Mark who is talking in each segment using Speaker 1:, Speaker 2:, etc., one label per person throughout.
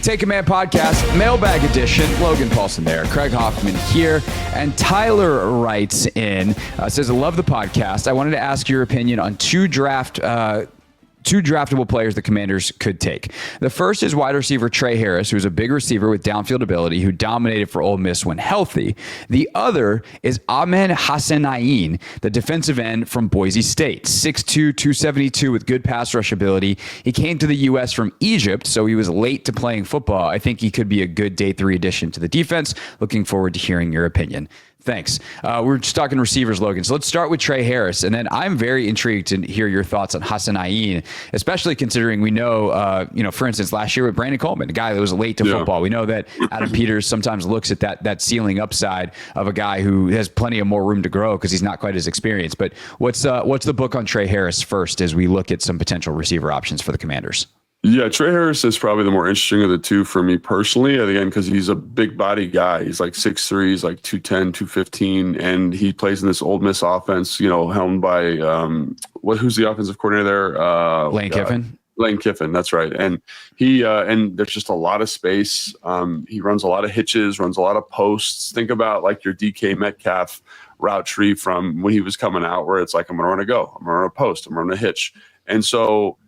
Speaker 1: Take Command Podcast, Mailbag Edition. Logan Paulsen there, Craig Hoffman here, and Tyler writes in, says, I love the podcast. I wanted to ask your opinion on two draftable players the Commanders could take. The first is wide receiver Tre Harris, who's a big receiver with downfield ability who dominated for Ole Miss when healthy. The other is Ahmed Hassenien, the defensive end from Boise State, 6'2", 272 with good pass rush ability. He came to the U.S. from Egypt, so he was late to playing football. I think he could be a good day 3 addition to the defense. Looking forward to hearing your opinion. Thanks. We're just talking receivers, Logan. So let's start with Tre Harris. And then I'm very intrigued to hear your thoughts on Hassanein, especially considering we know, for instance, last year with Brandon Coleman, a guy that was late to football. We know that Adam Peters sometimes looks at that ceiling upside of a guy who has plenty of more room to grow because he's not quite as experienced. But what's the book on Tre Harris first as we look at some potential receiver options for the Commanders?
Speaker 2: Yeah, Tre Harris is probably the more interesting of the two for me personally. Again, because he's a big body guy. He's like 6'3", he's like 210, 215, and he plays in this Ole Miss offense, helmed by who's the offensive coordinator there?
Speaker 1: Lane Kiffin.
Speaker 2: Lane Kiffin, that's right. And he and there's just a lot of space. He runs a lot of hitches, runs a lot of posts. Think about like your DK Metcalf route tree from when he was coming out, where it's like, I'm going to run a go, I'm going to run a post, I'm going to run a hitch. And so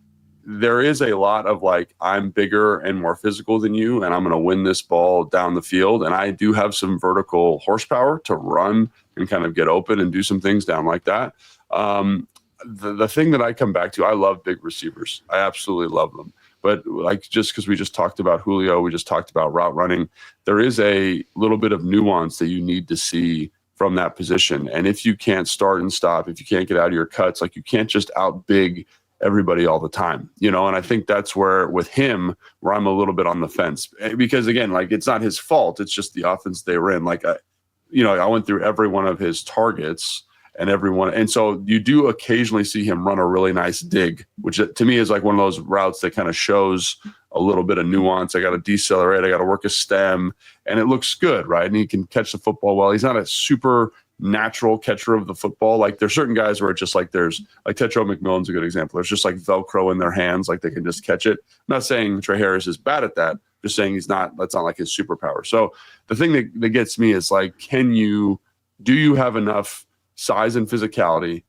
Speaker 2: there is a lot of like, I'm bigger and more physical than you, and I'm going to win this ball down the field. And I do have some vertical horsepower to run and kind of get open and do some things down like that. The thing that I come back to, I love big receivers. I absolutely love them. But like, just because we just talked about Julio, we just talked about route running, there is a little bit of nuance that you need to see from that position. And if you can't start and stop, if you can't get out of your cuts, like you can't just out big everybody all the time, and I think that's where with him, where I'm a little bit on the fence, because again, like it's not his fault. It's just the offense they were in. Like, I went through every one of his targets and everyone. And so you do occasionally see him run a really nice dig, which to me is like one of those routes that kind of shows a little bit of nuance. I got to decelerate. I got to work a stem, and it looks good, right? And he can catch the football well. He's not a super natural catcher of the football. Like there's certain guys where it's just like there's like Tetra McMillan's a good example. There's just like Velcro in their hands, like they can just catch it. I'm not saying Tre Harris is bad at that. Just saying that's not like his superpower. So the thing that gets me is like, do you have enough size and physicality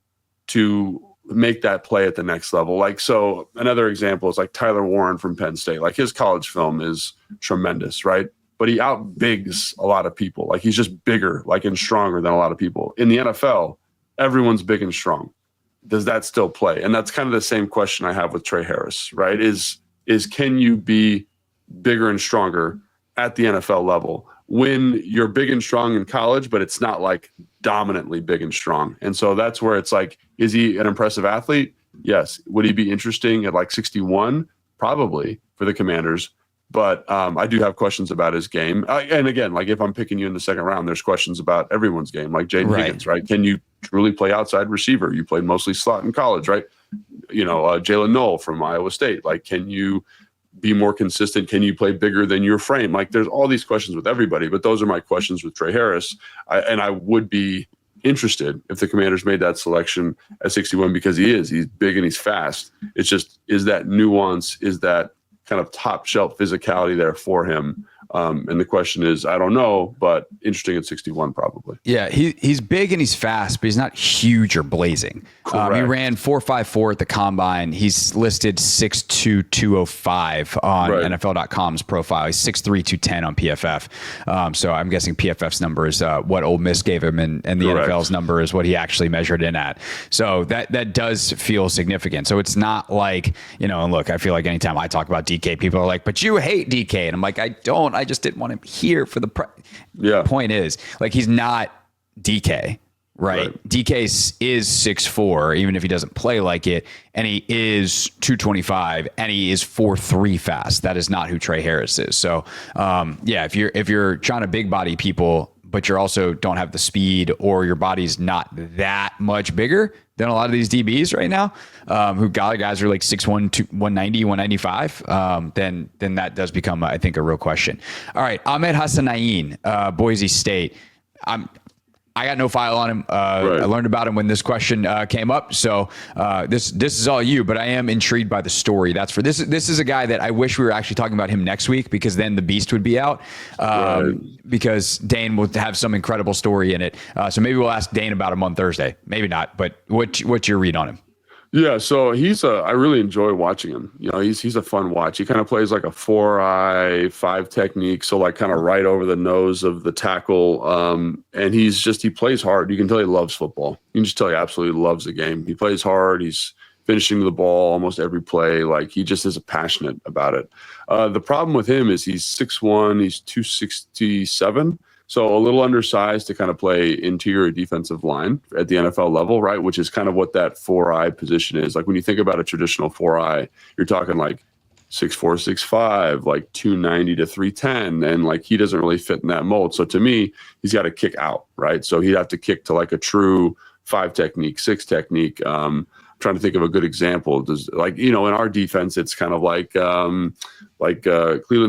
Speaker 2: to make that play at the next level? Like, so another example is like Tyler Warren from Penn State. Like his college film is tremendous, right? But he outbigs a lot of people. Like he's just bigger, like and stronger than a lot of people. In the NFL, everyone's big and strong. Does that still play? And that's kind of the same question I have with Tre Harris, right? Is can you be bigger and stronger at the NFL level when you're big and strong in college, but it's not like dominantly big and strong? And so that's where it's like, is he an impressive athlete? Yes. Would he be interesting at like 61? Probably for the Commanders. But I do have questions about his game. And again, like if I'm picking you in the second round, there's questions about everyone's game, like Jaden Higgins, right? Can you truly play outside receiver? You played mostly slot in college, right? Jalen Noel from Iowa State. Like, can you be more consistent? Can you play bigger than your frame? Like there's all these questions with everybody, but those are my questions with Tre Harris. I would be interested if the Commanders made that selection at 61 because he's big and he's fast. It's just, is that nuance, is that kind of top shelf physicality there for him? And the question is, I don't know, but interesting at 61 probably.
Speaker 1: Yeah, he's big and he's fast, but he's not huge or blazing. He ran 4.54 at the combine. He's listed 6'2", 205 on NFL.com's profile. He's 6'3", 210 on PFF. So I'm guessing PFF's number is what Ole Miss gave him, and the NFL's number is what he actually measured in at. So that does feel significant. So it's not like, and look, I feel like anytime I talk about DK, people are like, but you hate DK. And I'm like, I don't. I just didn't want him here for the point is, like, he's not DK, right? DK is 6'4", even if he doesn't play like it, and he is 225, and he is 4.3 fast. That is not who Tre Harris is. So, if you're trying to big body people, but you also don't have the speed, or your body's not that much bigger than a lot of these DBs right now, who guys are like 6'1", 190, 195, then that does become, I think, a real question. All right, Ahmed Hassenien, Boise State. I got no file on him. I learned about him when this question came up. So this is all you, but I am intrigued by the story. That's for this is a guy that I wish we were actually talking about him next week, because then the beast would be out. Because Dane will have some incredible story in it. So maybe we'll ask Dane about him on Thursday. Maybe not, but what's your read on him?
Speaker 2: Yeah, so I really enjoy watching him. He's a fun watch. He kind of plays like a 4-eye 5 technique, so like kind of right over the nose of the tackle. And he plays hard. You can tell he loves football. You can just tell he absolutely loves the game. He plays hard. He's finishing the ball almost every play. Like, he just is passionate about it. The problem with him is he's 6'1", he's 267. So a little undersized to kind of play interior defensive line at the NFL level, right? Which is kind of what that 4-eye position is. Like, when you think about a traditional 4-eye, you're talking like 6'4", 6'5", like 290 to 310. And like, he doesn't really fit in that mold. So to me, he's got to kick out, right? So he'd have to kick to like a true 5 technique, 6 technique. Trying to think of a good example. In our defense, it's kind of like Cleveland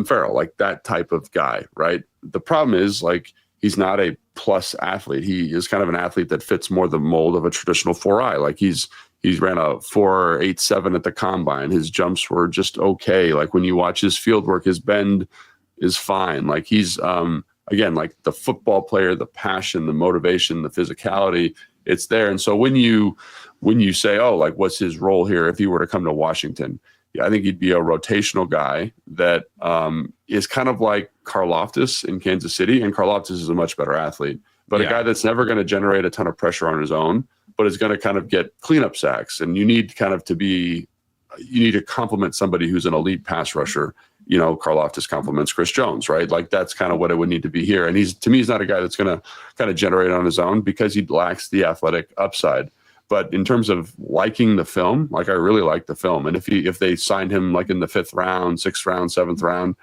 Speaker 2: Farrell, like that type of guy, right? The problem is, like, he's not a plus athlete. He is kind of an athlete that fits more the mold of a traditional 4-eye. Like, he's ran a 4.87 at the combine. His jumps were just okay. Like, when you watch his field work, his bend is fine. Like, he's again, like the football player, the passion, the motivation, the physicality, it's there. And so when you say, oh, like, what's his role here if he were to come to Washington? Yeah, I think he'd be a rotational guy that is kind of like Karlaftis in Kansas City. And Karlaftis is a much better athlete, but a guy that's never going to generate a ton of pressure on his own, but is going to kind of get cleanup sacks. And you need to complement somebody who's an elite pass rusher. Karlaftis complements Chris Jones, right? Like, that's kind of what it would need to be here. And he's not a guy that's going to kind of generate on his own, because he lacks the athletic upside. But in terms of liking the film, like, I really like the film. And if they signed him like in the 5th round, 6th round, 7th round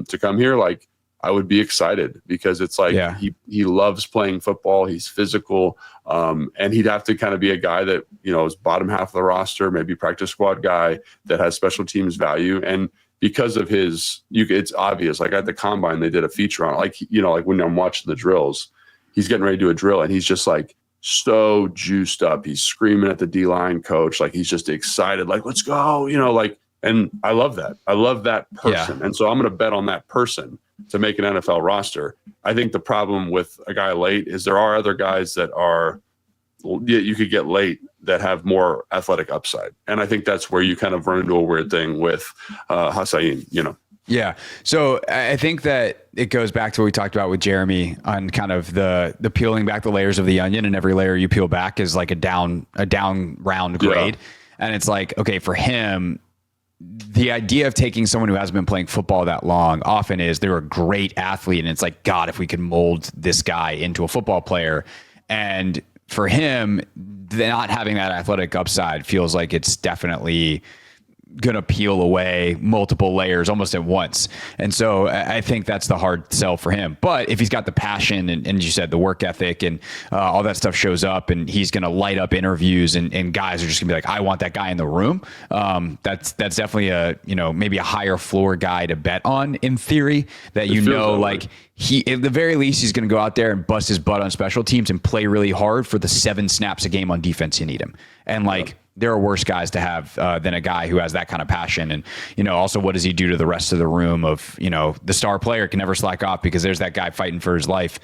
Speaker 2: to come here, like, I would be excited, because it's like he loves playing football. He's physical. And he'd have to kind of be a guy that, is bottom half of the roster, maybe practice squad guy that has special teams value. And because of it's obvious, like at the combine, they did a feature on it. Like, like when I'm watching the drills, he's getting ready to do a drill and he's just like so juiced up. He's screaming at the D-line coach. Like, he's just excited, like, let's go, and I love that. I love that person. And so I'm going to bet on that person to make an NFL roster. I think the problem with a guy late is there are other guys that you could get late that have more athletic upside. And I think that's where you kind of run into a weird thing with Hassanein,
Speaker 1: Yeah. So I think that it goes back to what we talked about with Jeremy on kind of the peeling back the layers of the onion, and every layer you peel back is like a down round grade. Yeah. And it's like, okay, for him, the idea of taking someone who hasn't been playing football that long often is they're a great athlete. And it's like, God, if we could mold this guy into a football player. And for him, not having that athletic upside feels like it's definitely going to peel away multiple layers almost at once. And so I think that's the hard sell for him. But if he's got the passion and you said the work ethic and all that stuff shows up, and he's going to light up interviews, and guys are just gonna be like, I want that guy in the room. That's definitely maybe a higher floor guy to bet on in theory, that he, at the very least, he's going to go out there and bust his butt on special teams and play really hard for the 7 snaps a game on defense you need him. And there are worse guys to have than a guy who has that kind of passion. And, also, what does he do to the rest of the room of, the star player can never slack off because there's that guy fighting for his life,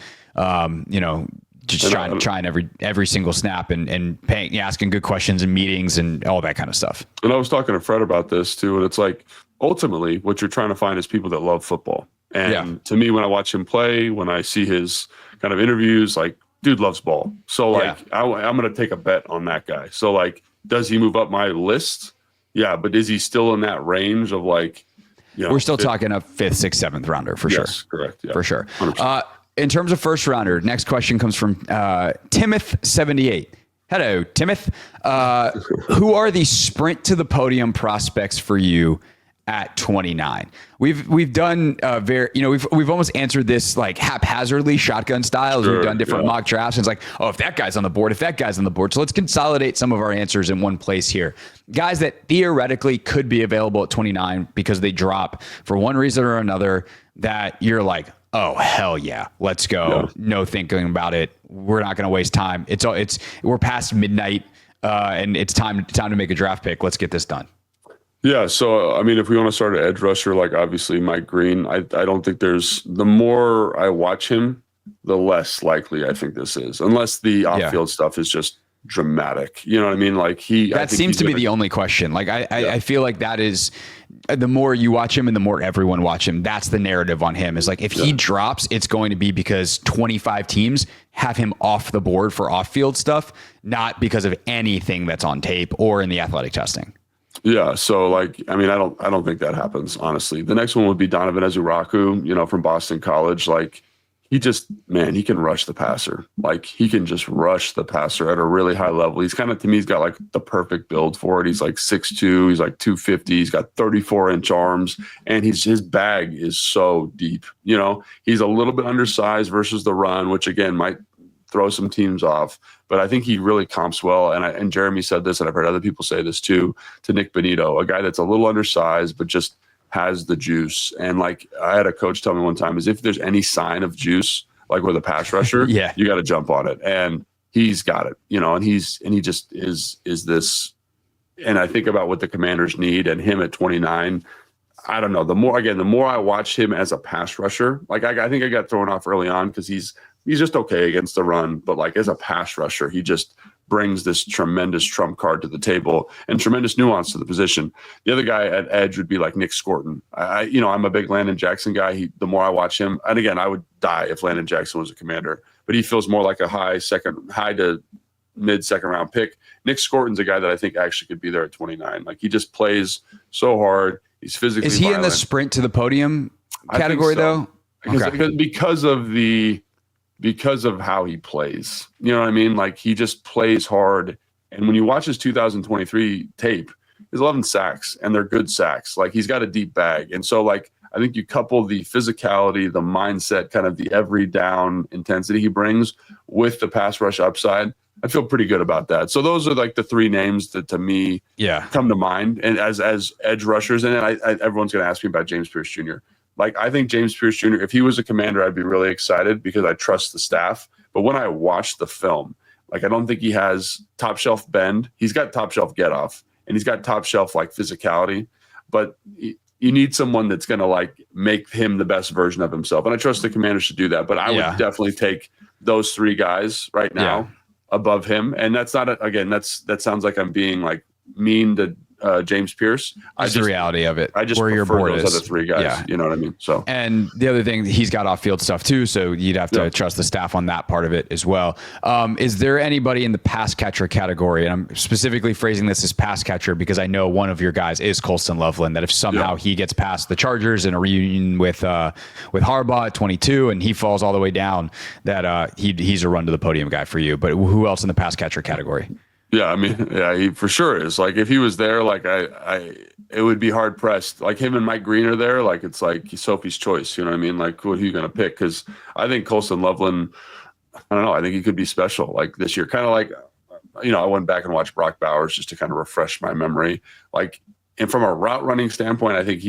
Speaker 1: just trying every single snap and paying, asking good questions in meetings and all that kind of stuff.
Speaker 2: And I was talking to Fred about this too. And it's like, ultimately what you're trying to find is people that love football. And to me, when I watch him play, when I see his kind of interviews, like, dude loves ball. So I'm going to take a bet on that guy. So does he move up my list? Yeah. But is he still in that range of
Speaker 1: we're still talking a 5th, 6th, 7th rounder for sure.
Speaker 2: Yes, correct. Yeah,
Speaker 1: for sure. In terms of first rounder, next question comes from Timoth78. Hello, Timoth. Who are the sprint to the podium prospects for you at 29? We've done we've almost answered this haphazardly, shotgun style, as we've done different mock drafts. And it's like, oh, if that guy's on the board. So let's consolidate some of our answers in one place here. Guys that theoretically could be available at 29 because they drop for one reason or another, that you're like, oh, hell yeah, let's go. Yeah. No thinking about it. We're not going to waste time. We're past midnight and it's time to make a draft pick. Let's get this done.
Speaker 2: Yeah. So, I mean, if we want to start an edge rusher, like obviously Mike Green, I don't think the more I watch him, the less likely I think this is, unless the off-field stuff is just dramatic. You know what I mean? Like
Speaker 1: that seems to be the only question. Like I feel like that is, the more you watch him and the more everyone watch him, that's the narrative on him is like, if he drops, it's going to be because 25 teams have him off the board for off-field stuff, not because of anything that's on tape or in the athletic testing.
Speaker 2: Yeah. So like, I mean, I don't think that happens, honestly. The next one would be Donovan Ezuraku, from Boston College. Like, he can rush the passer. Like, he can just rush the passer at a really high level. He's kind of, to me, he's got like the perfect build for it. He's like 6'2", he's like 250, he's got 34-inch arms, and his bag is so deep. He's a little bit undersized versus the run, which again might throw some teams off, but I think he really comps well. And Jeremy said this, and I've heard other people say this too, to Nick Bonito, a guy that's a little undersized, but just has the juice. And like, I had a coach tell me one time, is if there's any sign of juice, like with a pass rusher, you got to jump on it. And he's got it, and he just is this. And I think about what the Commanders need, and him at 29, I don't know. The more I watch him as a pass rusher, like I think I got thrown off early on because he's just okay against the run, but like as a pass rusher, he just brings this tremendous trump card to the table and tremendous nuance to the position. The other guy at edge would be like Nick Scorton. I'm a big Landon Jackson guy. The more I watch him, and again, I would die if Landon Jackson was a Commander, but he feels more like a high to mid second round pick. Nick Scorton's a guy that I think actually could be there at 29. Like, he just plays so hard. He's physically
Speaker 1: Is he
Speaker 2: violent.
Speaker 1: in the sprint to the podium category though?
Speaker 2: Because of how he plays. You know what I mean? Like, he just plays hard. And when you watch his 2023 tape, he's 11 sacks, and they're good sacks. Like, he's got a deep bag. And so, like, I think you couple the physicality, the mindset, kind of the every down intensity he brings with the pass rush upside, I feel pretty good about that. So those are like the three names that to me come to mind. And as edge rushers, and everyone's going to ask me about James Pierce Jr. Like, I think James Pierce Jr., if he was a Commander, I'd be really excited because I trust the staff. But when I watch the film, like, I don't think he has top shelf bend. He's got top shelf get off, and he's got top shelf like physicality. But you need someone that's going to like make him the best version of himself. And I trust the Commanders to do that. But I would definitely take those three guys right now above him. And that's not, that sounds like I'm being like mean to James Pierce.
Speaker 1: That's the reality of it.
Speaker 2: I just prefer those other three guys. Yeah. You know what I mean? So,
Speaker 1: and the other thing, he's got off-field stuff too, so you'd have to trust the staff on that part of it as well. Is there anybody in the pass catcher category? And I'm specifically phrasing this as pass catcher because I know one of your guys is Colston Loveland. That if somehow he gets past the Chargers in a reunion with Harbaugh at 22 and he falls all the way down, that he's a run to the podium guy for you. But who else in the pass catcher category?
Speaker 2: Yeah, I mean, he for sure is. Like, if he was there, like it would be hard pressed. Like, him and Mike Green are there. Like, it's like Sophie's choice. You know what I mean? Like, what are you going to pick? Because I think Colston Loveland, I don't know. I think he could be special. Like this year, kind of like, I went back and watched Brock Bowers just to kind of refresh my memory. Like, and from a route running standpoint, I think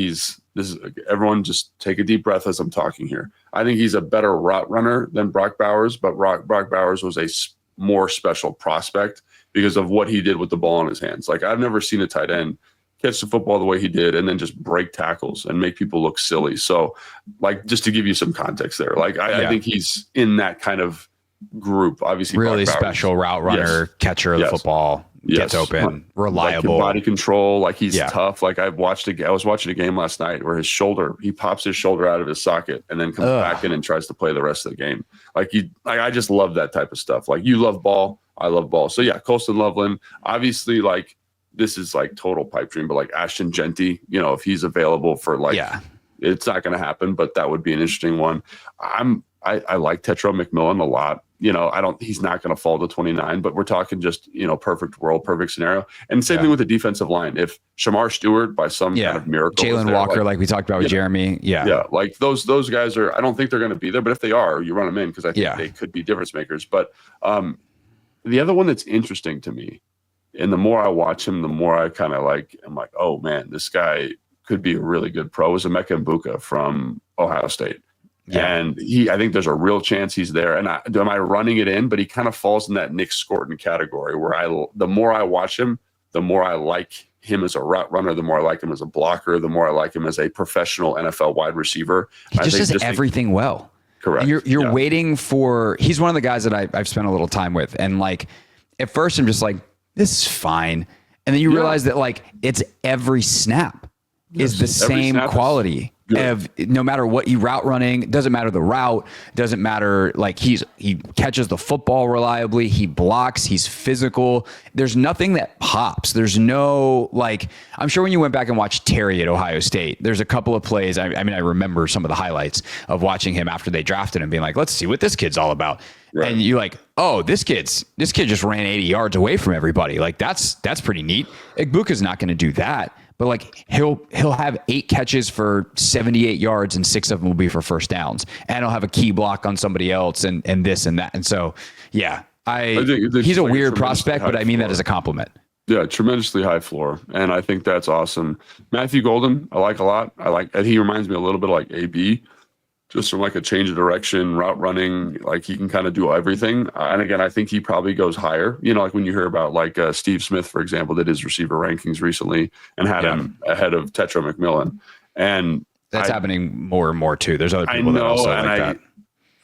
Speaker 2: everyone just take a deep breath as I'm talking here. I think he's a better route runner than Brock Bowers, but Brock Bowers was a more special prospect because of what he did with the ball in his hands. Like, I've never seen a tight end catch the football the way he did and then just break tackles and make people look silly. So, like, just to give you some context there, like, I think he's in that kind of group. Obviously,
Speaker 1: really special route runner, catcher of the football, gets open, reliable,
Speaker 2: like body control. Like, he's tough. Like, I was watching a game last night where he pops his shoulder out of his socket and then comes back in and tries to play the rest of the game. I just love that type of stuff. Like, you love ball, I love ball. So yeah, Colston Loveland, obviously, like, this is like total pipe dream, but like Ashton Genty, if he's available for it's not going to happen, but that would be an interesting one. I like Tetro McMillan a lot. He's not going to fall to 29, but we're talking just, perfect world, perfect scenario. And same thing with the defensive line. If Shamar Stewart by some kind of miracle,
Speaker 1: Jalen Walker, like we talked about with Jeremy.
Speaker 2: Yeah. Like those guys I don't think they're going to be there, but if they are, you run them in because I think they could be difference makers. But the other one that's interesting to me, and the more I watch him, the more I kind of I'm like, oh man, this guy could be a really good pro, is Emeka Mbuka from Ohio State. And I think there's a real chance he's there. And am I running it in? But he kind of falls in that Nick Scorton category where the more I watch him, the more I like him as a route runner, the more I like him as a blocker, the more I like him as a professional NFL wide receiver.
Speaker 1: He just does everything well.
Speaker 2: Correct.
Speaker 1: And you're waiting for, he's one of the guys that I've spent a little time with. And like, at first I'm just like, this is fine. And then you realize that like, it's every snap is the same quality. Of no matter what you route running, doesn't matter the route, doesn't matter like he catches the football reliably, he blocks, he's physical. There's nothing that pops. There's no like, I'm sure when you went back and watched Terry at Ohio State, there's a couple of plays. I mean, I remember some of the highlights of watching him after they drafted him, being like, let's see what this kid's all about. Right. And you're like, oh, this kid just ran 80 yards away from everybody. Like that's pretty neat. Igbuka's not going to do that. But like he'll have 8 catches for 78 yards and 6 of them will be for first downs, and he'll have a key block on somebody else and this and that. And so, yeah, he's a weird prospect, but I mean that as a compliment.
Speaker 2: Yeah, tremendously high floor, and I think that's awesome. Matthew Golden, I like a lot. He reminds me a little bit like AB, just from like a change of direction, route running, like he can kind of do everything. And again, I think he probably goes higher. You know, like when you hear about like Steve Smith, for example, did his receiver rankings recently and had him ahead of Tetra McMillan. And
Speaker 1: that's happening more and more too. There's other people that also like that.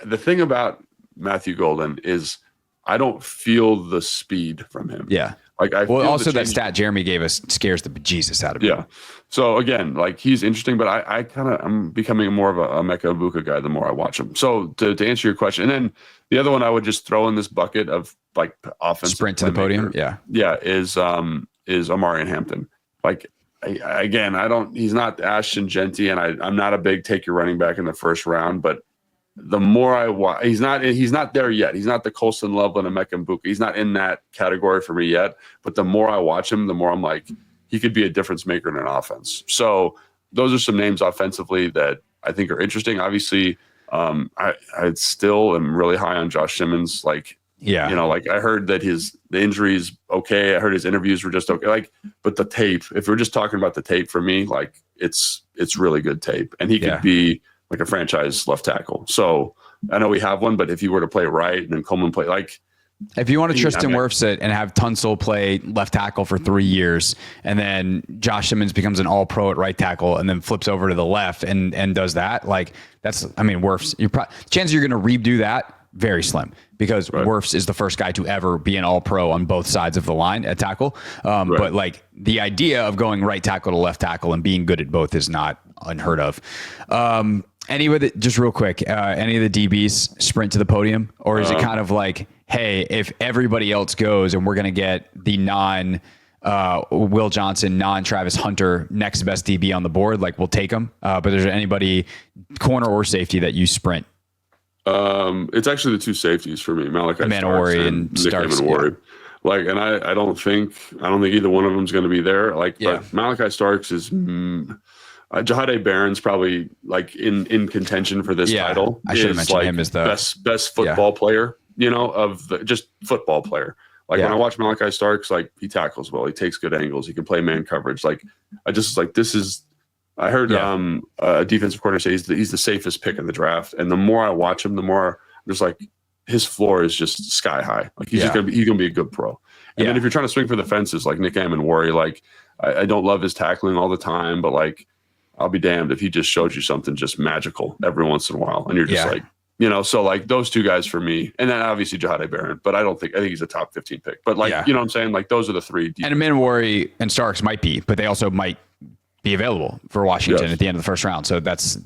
Speaker 2: The thing about Matthew Golden is I don't feel the speed from him.
Speaker 1: Yeah.
Speaker 2: Like
Speaker 1: also that stat Jeremy gave us scares the bejesus out of me.
Speaker 2: Yeah. So again, like he's interesting, but I'm becoming more of a Emeka Egbuka guy the more I watch him. So to answer your question, and then the other one I would just throw in this bucket of like offensive
Speaker 1: sprint to the podium. Yeah.
Speaker 2: Is Amarian Hampton. Like he's not Ashton Genty, and I'm not a big take your running back in the first round, but the more I watch, he's not there yet. He's not the Colson Loveland and Emeka Egbuka. He's not in that category for me yet. But the more I watch him, the more I'm like, he could be a difference maker in an offense. So those are some names offensively that I think are interesting. Obviously, I still am really high on Josh Simmons. Like, you know, like I heard that the injury's okay. I heard his interviews were just okay. Like, but the tape, if we're just talking about the tape for me, like it's really good tape, and he could be like a franchise left tackle. So I know we have one, but if you were to play right and then Coleman play, like
Speaker 1: if you want to Tristan Wirfs it and have Tunsil play left tackle for 3 years, and then Josh Simmons becomes an all-pro at right tackle and then flips over to the left and does that, like Wirfs, chances you're going to redo that very slim, because Wirfs is the first guy to ever be an all-pro on both sides of the line at tackle. But like the idea of going right tackle to left tackle and being good at both is not unheard of. Just real quick, any of the DBs sprint to the podium, or is it kind of like, hey, if everybody else goes and we're going to get the Will Johnson, non-Travis Hunter next best DB on the board, like we'll take them. But is there anybody, corner or safety, that you sprint?
Speaker 2: It's actually the 2 safeties for me, Malachi
Speaker 1: Starks and Starks.
Speaker 2: Like, and I don't think either one of them is going to be there. Like, but Malachi Starks is. Jahadae Barron's probably like in contention for this title.
Speaker 1: I should have mentioned him as the
Speaker 2: best football player, you know, just football player. Like when I watch Malachi Starks, like he tackles well, he takes good angles, he can play man coverage. Like I heard a defensive coordinator say he's the safest pick in the draft. And the more I watch him, the more I'm just like his floor is just sky high. Like he's gonna be a good pro. And then if you're trying to swing for the fences, like Nick Amenwori, like I don't love his tackling all the time, but like I'll be damned if he just showed you something just magical every once in a while. And you're just like, you know, so like those 2 guys for me, and then obviously Jahadae Barron, but I think he's a top 15 pick, but like, you know what I'm saying? Like those are the 3.
Speaker 1: And Amenwori and Starks might be, but they also might be available for Washington at the end of the first round. So that's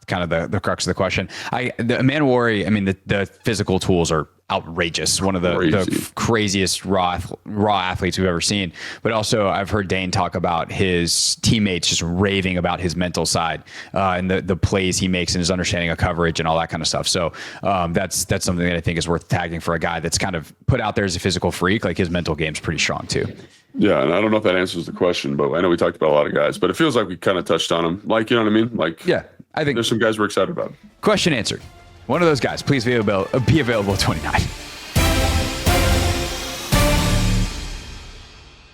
Speaker 1: kind of the crux of the question. The Amenwori, I mean, the physical tools are outrageous. One of the craziest raw athletes we've ever seen. But also I've heard Dane talk about his teammates just raving about his mental side and the plays he makes and his understanding of coverage and all that kind of stuff. So that's something that I think is worth tagging for a guy that's kind of put out there as a physical freak. Like his mental game's pretty strong too.
Speaker 2: Yeah, and I don't know if that answers the question, but I know we talked about a lot of guys, but it feels like we kind of touched on them. Like, you know what I mean? Like,
Speaker 1: I think
Speaker 2: there's some guys we're excited about.
Speaker 1: Question answered. One of those guys, please be available at 29.